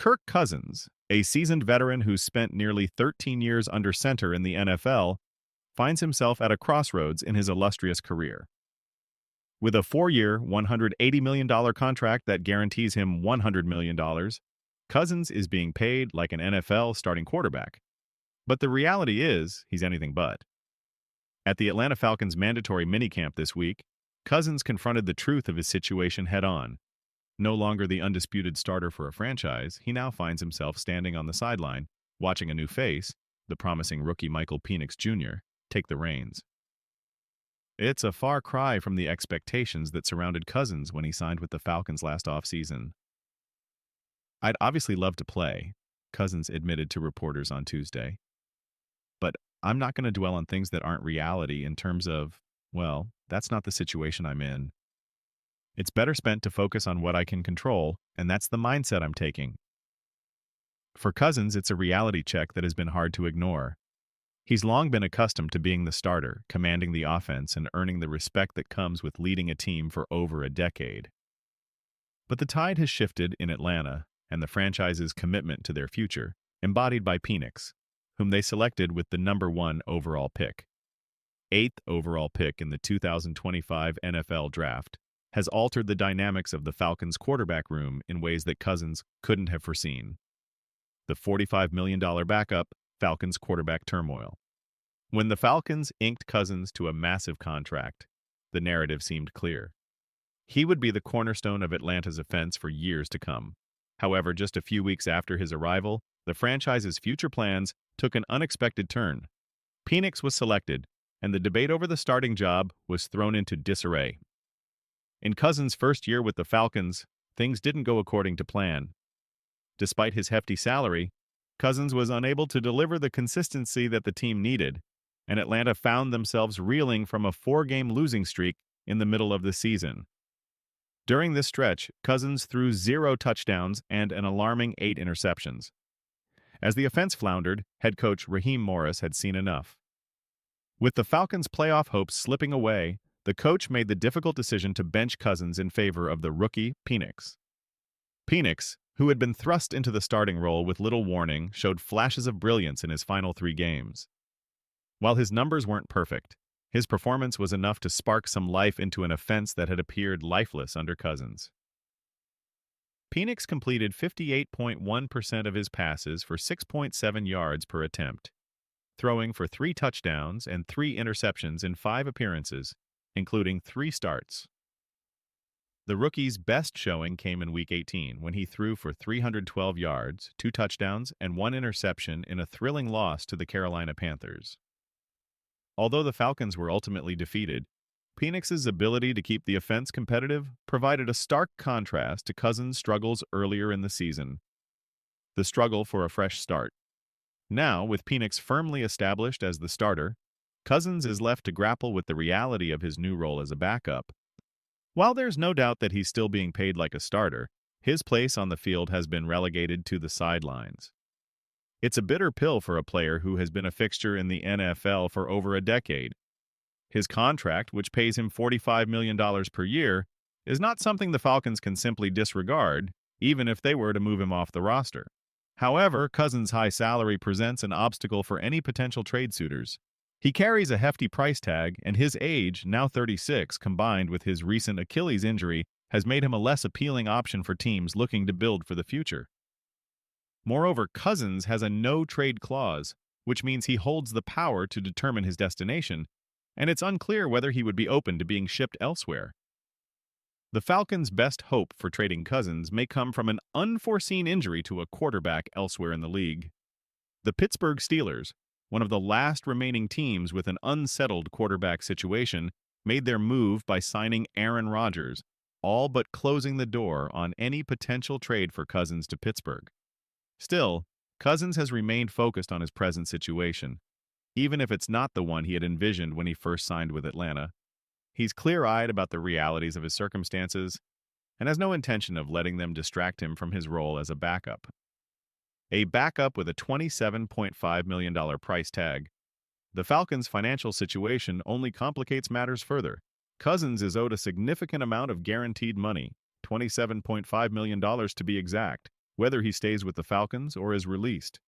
Kirk Cousins, a seasoned veteran who's spent nearly 13 years under center in the NFL, finds himself at a crossroads in his illustrious career. With a 4-year, $180 million contract that guarantees him $100 million, Cousins is being paid like an NFL starting quarterback. But the reality is, he's anything but. At the Atlanta Falcons' mandatory minicamp this week, Cousins confronted the truth of his situation head-on. No longer the undisputed starter for a franchise, he now finds himself standing on the sideline, watching a new face, the promising rookie Michael Penix Jr., take the reins. It's a far cry from the expectations that surrounded Cousins when he signed with the Falcons last offseason. "I'd obviously love to play," Cousins admitted to reporters on Tuesday. "But I'm not going to dwell on things that aren't reality in terms of, well, that's not the situation I'm in. It's better spent to focus on what I can control, and that's the mindset I'm taking." For Cousins, it's a reality check that has been hard to ignore. He's long been accustomed to being the starter, commanding the offense, and earning the respect that comes with leading a team for over a decade. But the tide has shifted in Atlanta, and the franchise's commitment to their future, embodied by Penix, whom they selected with the number 1 overall pick. 8th overall pick in the 2025 NFL Draft, has altered the dynamics of the Falcons' quarterback room in ways that Cousins couldn't have foreseen. The $45 million backup, Falcons quarterback turmoil. When the Falcons inked Cousins to a massive contract, the narrative seemed clear. He would be the cornerstone of Atlanta's offense for years to come. However, just a few weeks after his arrival, the franchise's future plans took an unexpected turn. Penix was selected, and the debate over the starting job was thrown into disarray. In Cousins' first year with the Falcons, things didn't go according to plan. Despite his hefty salary, Cousins was unable to deliver the consistency that the team needed, and Atlanta found themselves reeling from a 4-game losing streak in the middle of the season. During this stretch, Cousins threw 0 touchdowns and an alarming 8 interceptions. As the offense floundered, head coach Raheem Morris had seen enough. With the Falcons' playoff hopes slipping away, the coach made the difficult decision to bench Cousins in favor of the rookie Penix. Penix, who had been thrust into the starting role with little warning, showed flashes of brilliance in his final 3 games. While his numbers weren't perfect, his performance was enough to spark some life into an offense that had appeared lifeless under Cousins. Penix completed 58.1% of his passes for 6.7 yards per attempt, throwing for 3 touchdowns and 3 interceptions in 5 appearances, including 3 starts. The rookie's best showing came in Week 18 when he threw for 312 yards, 2 touchdowns, and 1 interception in a thrilling loss to the Carolina Panthers. Although the Falcons were ultimately defeated, Penix's ability to keep the offense competitive provided a stark contrast to Cousins' struggles earlier in the season. The struggle for a fresh start. Now, with Penix firmly established as the starter, Cousins is left to grapple with the reality of his new role as a backup. While there's no doubt that he's still being paid like a starter, his place on the field has been relegated to the sidelines. It's a bitter pill for a player who has been a fixture in the NFL for over a decade. His contract, which pays him $45 million per year, is not something the Falcons can simply disregard, even if they were to move him off the roster. However, Cousins' high salary presents an obstacle for any potential trade suitors. He carries a hefty price tag, and his age, now 36, combined with his recent Achilles injury, has made him a less appealing option for teams looking to build for the future. Moreover, Cousins has a no-trade clause, which means he holds the power to determine his destination, and it's unclear whether he would be open to being shipped elsewhere. The Falcons' best hope for trading Cousins may come from an unforeseen injury to a quarterback elsewhere in the league. The Pittsburgh Steelers, one of the last remaining teams with an unsettled quarterback situation, made their move by signing Aaron Rodgers, all but closing the door on any potential trade for Cousins to Pittsburgh. Still, Cousins has remained focused on his present situation, even if it's not the one he had envisioned when he first signed with Atlanta. He's clear-eyed about the realities of his circumstances and has no intention of letting them distract him from his role as a backup. A backup with a $27.5 million price tag. The Falcons' financial situation only complicates matters further. Cousins is owed a significant amount of guaranteed money, $27.5 million to be exact, whether he stays with the Falcons or is released.